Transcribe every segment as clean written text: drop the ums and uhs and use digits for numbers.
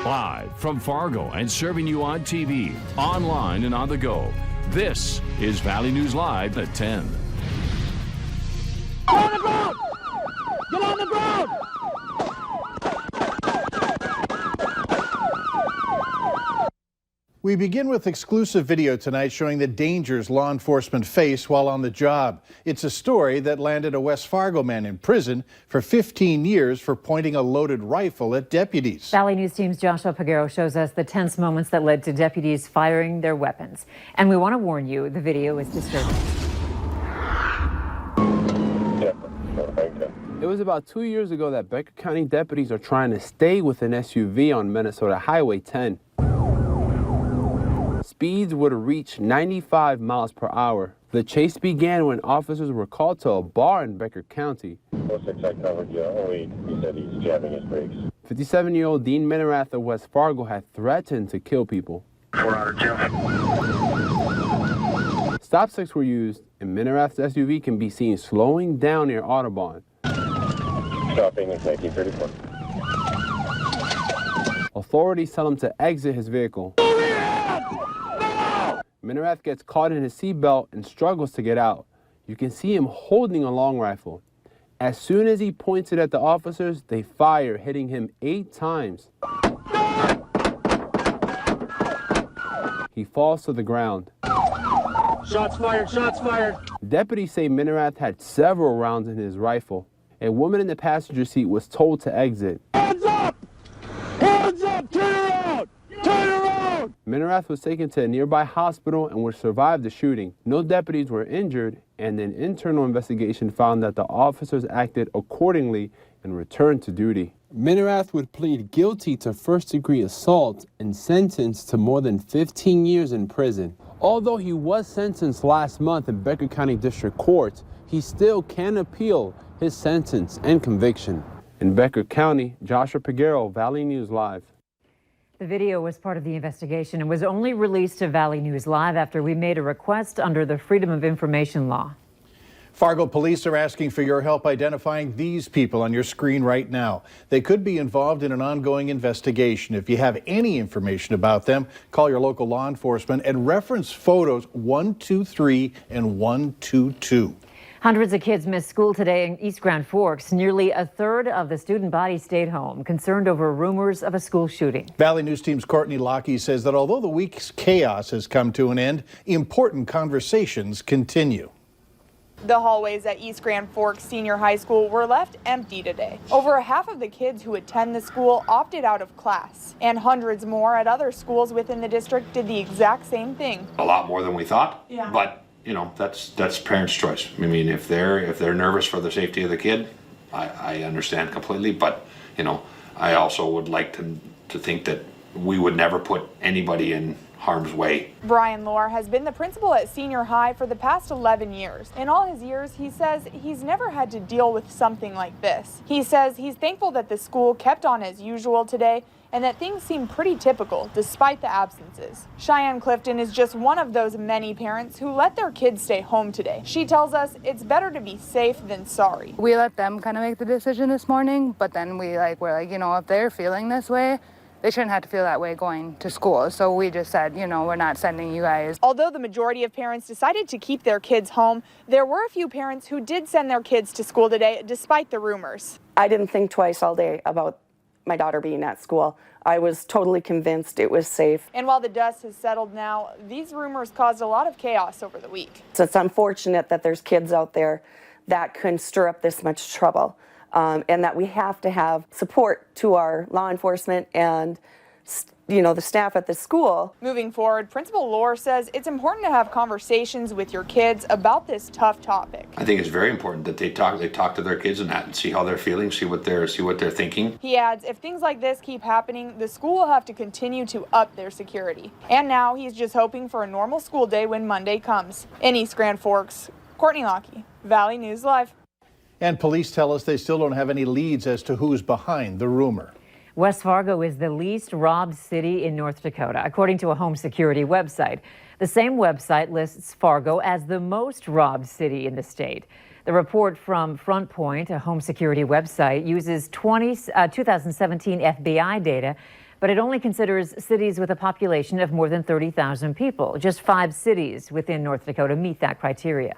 Live from Fargo and serving you on TV, online, and on the go. This is Valley News Live at 10. Get on the ground! Get on the ground! We begin with exclusive video tonight showing the dangers law enforcement face while on the job. It's a story that landed a West Fargo man in prison for 15 years for pointing a loaded rifle at deputies. Valley News Team's Joshua Pagero shows us the tense moments that led to deputies firing their weapons. And we want to warn you, the video is disturbing. It was about 2 years ago that Becker County deputies are trying to stay with an SUV on Minnesota Highway 10. Speeds would reach 95 miles per hour. The chase began when officers were called to a bar in Becker County. 06, I covered you. Only he said he's jamming his brakes. 57-year-old Dean Minerath of West Fargo had threatened to kill people. 4 out of 2. Stop sticks were used, and Minerath's SUV can be seen slowing down near Audubon. Stopping in 1934. Authorities tell him to exit his vehicle. Minerath gets caught in his seatbelt and struggles to get out. You can see him holding a long rifle. As soon as he points it at the officers, they fire, hitting him 8 times. He falls to the ground. Shots fired, shots fired. Deputies say Minerath had several rounds in his rifle. A woman in the passenger seat was told to exit. Hands up! Hands up! Turn around! Turn around! Minerath was taken to a nearby hospital and would survive the shooting. No deputies were injured, and an internal investigation found that the officers acted accordingly and returned to duty. Minerath would plead guilty to first-degree assault and sentenced to more than 15 years in prison. Although he was sentenced last month in Becker County District Court, he still can appeal his sentence and conviction. In Becker County, Joshua Pagero, Valley News Live. The video was part of the investigation and was only released to Valley News Live after we made a request under the Freedom of Information law. Fargo police are asking for your help identifying these people on your screen right now. They could be involved in an ongoing investigation. If you have any information about them, call your local law enforcement and reference photos 123 and 122. Hundreds of kids missed school today in East Grand Forks. Nearly a third of the student body stayed home, concerned over rumors of a school shooting. Valley News Team's Courtney Lockey says that although the week's chaos has come to an end, important conversations continue. The hallways at East Grand Forks Senior High School were left empty today. Over half of the kids who attend the school opted out of class, and hundreds more at other schools within the district did the exact same thing. A lot more than we thought, Yeah. But you know, that's parents' choice. I mean, if they're nervous for the safety of the kid, I understand completely. But you know, I also would like to think that we would never put anybody in harm's way. Brian Lohr has been the principal at Senior High for the past 11 years. In all his years, he says he's never had to deal with something like this. He says he's thankful that the school kept on as usual today and that things seem pretty typical despite the absences. Cheyenne Clifton is just one of those many parents who let their kids stay home today. She tells us it's better to be safe than sorry. We let them kind of make the decision this morning, but then we're like, you know, if they're feeling this way, they shouldn't have to feel that way going to school. So we just said, you know, we're not sending you guys. Although the majority of parents decided to keep their kids home, there were a few parents who did send their kids to school today despite the rumors. I didn't think twice all day about my daughter being at school. I was totally convinced it was safe. And while the dust has settled now, these rumors caused a lot of chaos over the week. So it's unfortunate that there's kids out there that can stir up this much trouble, and that we have to have support to our law enforcement and you know, the staff at the school. Moving forward, Principal Lohr says it's important to have conversations with your kids about this tough topic. I think it's very important that they talk to their kids and see how they're feeling, see what they're thinking. He adds, if things like this keep happening, the school will have to continue to up their security. And now he's just hoping for a normal school day when Monday comes. In East Grand Forks, Courtney Lockey, Valley News Live. And police tell us they still don't have any leads as to who's behind the rumor. West Fargo is the least robbed city in North Dakota, according to a home security website. The same website lists Fargo as the most robbed city in the state. The report from Front Point, a home security website, uses 2017 FBI data but it only considers cities with a population of more than 30,000 people. Just 5 cities within North Dakota meet that criteria.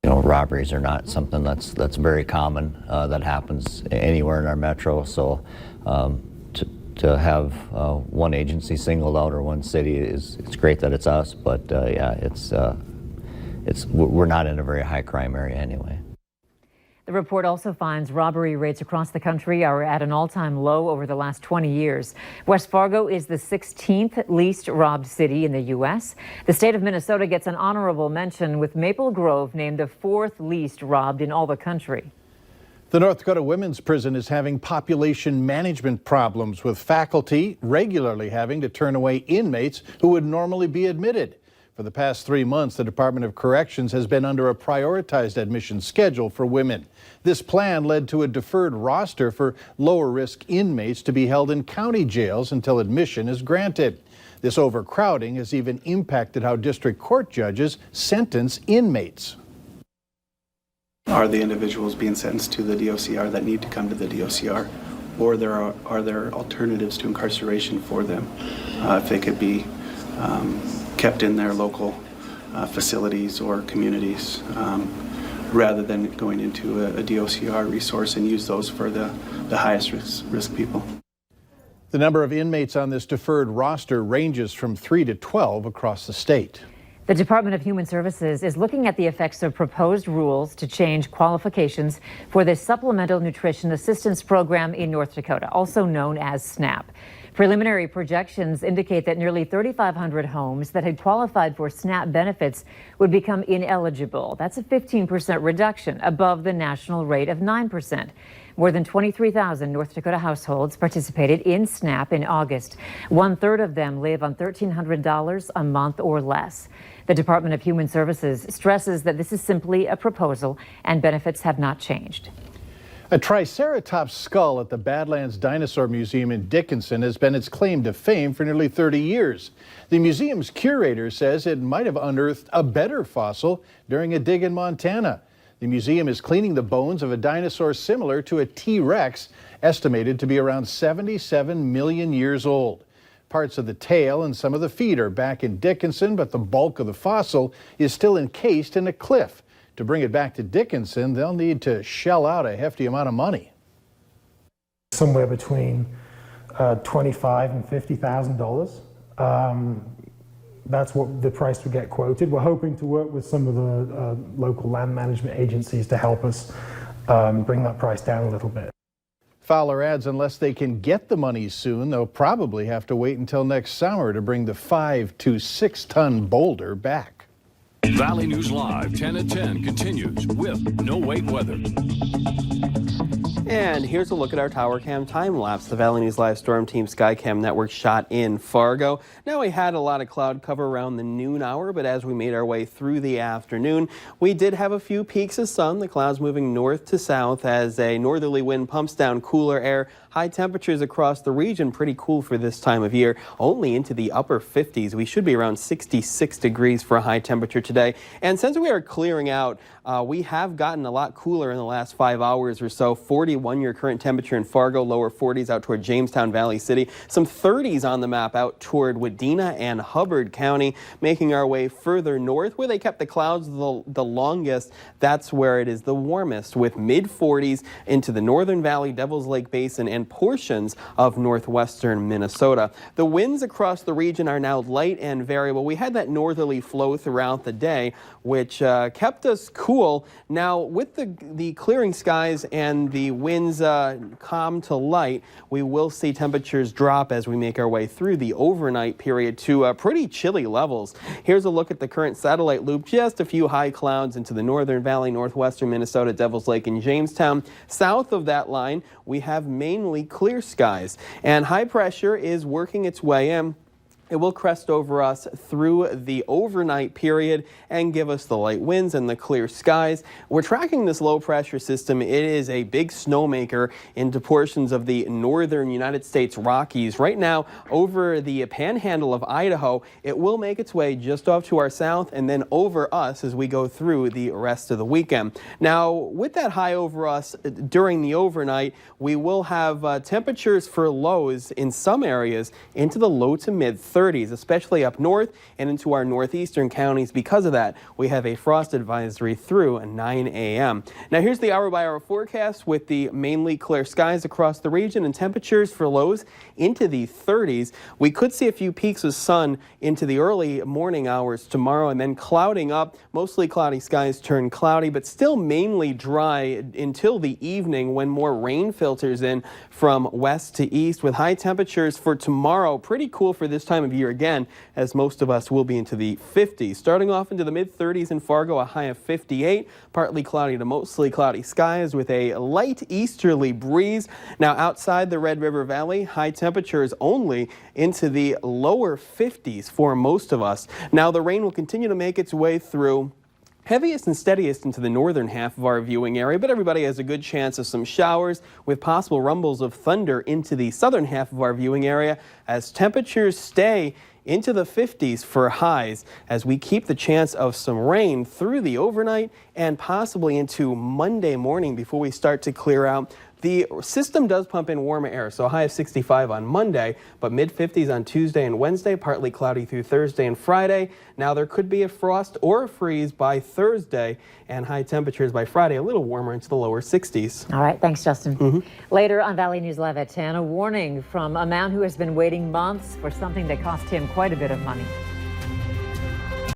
You know, robberies are not something that's very common that happens anywhere in our metro. So to have one agency singled out or one city it's great that it's us, but yeah, we're not in a very high crime area anyway. The report also finds robbery rates across the country are at an all-time low over the last 20 years. West Fargo is the 16th least robbed city in the U.S. The state of Minnesota gets an honorable mention, with Maple Grove named the 4th least robbed in all the country. The North Dakota Women's Prison is having population management problems, with faculty regularly having to turn away inmates who would normally be admitted. For the past 3 months, the Department of Corrections has been under a prioritized admission schedule for women. This plan led to a deferred roster for lower-risk inmates to be held in county jails until admission is granted. This overcrowding has even impacted how district court judges sentence inmates. Are the individuals being sentenced to the DOCR that need to come to the DOCR, or are there alternatives to incarceration for them? If they could be kept in their local facilities or communities, rather than going into a DOCR resource and use those for the highest risk people. The number of inmates on this deferred roster ranges from 3 to 12 across the state. The Department of Human Services is looking at the effects of proposed rules to change qualifications for the Supplemental Nutrition Assistance Program in North Dakota, also known as SNAP. Preliminary projections indicate that nearly 3,500 homes that had qualified for SNAP benefits would become ineligible. That's a 15% reduction above the national rate of 9%. More than 23,000 North Dakota households participated in SNAP in August. 1/3 of them live on $1,300 a month or less. The Department of Human Services stresses that this is simply a proposal and benefits have not changed. A Triceratops skull at the Badlands Dinosaur Museum in Dickinson has been its claim to fame for nearly 30 years. The museum's curator says it might have unearthed a better fossil during a dig in Montana. The museum is cleaning the bones of a dinosaur similar to a T-Rex, estimated to be around 77 million years old. Parts of the tail and some of the feet are back in Dickinson, but the bulk of the fossil is still encased in a cliff. To bring it back to Dickinson, they'll need to shell out a hefty amount of money. Somewhere between $25,000 and $50,000. That's what the price would get quoted. We're hoping to work with some of the local land management agencies to help us bring that price down a little bit. Fowler adds, unless they can get the money soon, they'll probably have to wait until next summer to bring the 5 to 6 ton boulder back. Valley News Live 10 at 10 continues with no wait weather. And here's a look at our tower cam time lapse. The Valley News Live Storm Team Skycam network shot in Fargo. Now, we had a lot of cloud cover around the noon hour, but as we made our way through the afternoon, we did have a few peaks of sun. The clouds moving north to south as a northerly wind pumps down cooler air. High temperatures across the region, pretty cool for this time of year, only into the upper 50s. We should be around 66 degrees for a high temperature today. And since we are clearing out, we have gotten a lot cooler in the last 5 hours or so. 41 your current temperature in Fargo, lower 40s out toward Jamestown, Valley City. Some 30s on the map out toward Wadena and Hubbard County. Making our way further north, where they kept the clouds the longest, that's where it is the warmest, with mid-40s into the Northern Valley, Devil's Lake Basin, and portions of northwestern Minnesota. The winds across the region are now light and variable. We had that northerly flow throughout the day, which kept us cool. Now, with the clearing skies and the winds calm to light, we will see temperatures drop as we make our way through the overnight period to pretty chilly levels. Here's a look at the current satellite loop. Just a few high clouds into the Northern Valley, northwestern Minnesota, Devil's Lake, and Jamestown. South of that line, we have mainly clear skies, and high pressure is working its way in. It will crest over us through the overnight period and give us the light winds and the clear skies. We're tracking this low pressure system. It is a big snowmaker into portions of the northern United States Rockies. Right now, over the panhandle of Idaho, it will make its way just off to our south and then over us as we go through the rest of the weekend. Now, with that high over us during the overnight, we will have temperatures for lows in some areas into the low to mid 30s, especially up north and into our northeastern counties. Because of that, we have a frost advisory through 9 a.m. Now here's the hour-by-hour forecast with the mainly clear skies across the region and temperatures for lows into the 30s. We could see a few peaks of sun into the early morning hours tomorrow and then clouding up. Mostly cloudy skies turn cloudy, but still mainly dry until the evening when more rain filters in from west to east with high temperatures for tomorrow. Pretty cool for this time of year again, as most of us will be into the 50s. Starting off into the mid-30s in Fargo, a high of 58. Partly cloudy to mostly cloudy skies with a light easterly breeze. Now outside the Red River Valley, high temperatures only into the lower 50s for most of us. Now the rain will continue to make its way through. Heaviest and steadiest into the northern half of our viewing area, but everybody has a good chance of some showers with possible rumbles of thunder into the southern half of our viewing area as temperatures stay into the 50s for highs as we keep the chance of some rain through the overnight and possibly into Monday morning before we start to clear out. The system does pump in warmer air, so a high of 65 on Monday, but mid-50s on Tuesday and Wednesday, partly cloudy through Thursday and Friday. Now there could be a frost or a freeze by Thursday, and high temperatures by Friday, a little warmer into the lower 60s. All right, thanks, Justin. Later on Valley News Live at 10, a warning from a man who has been waiting months for something that cost him quite a bit of money.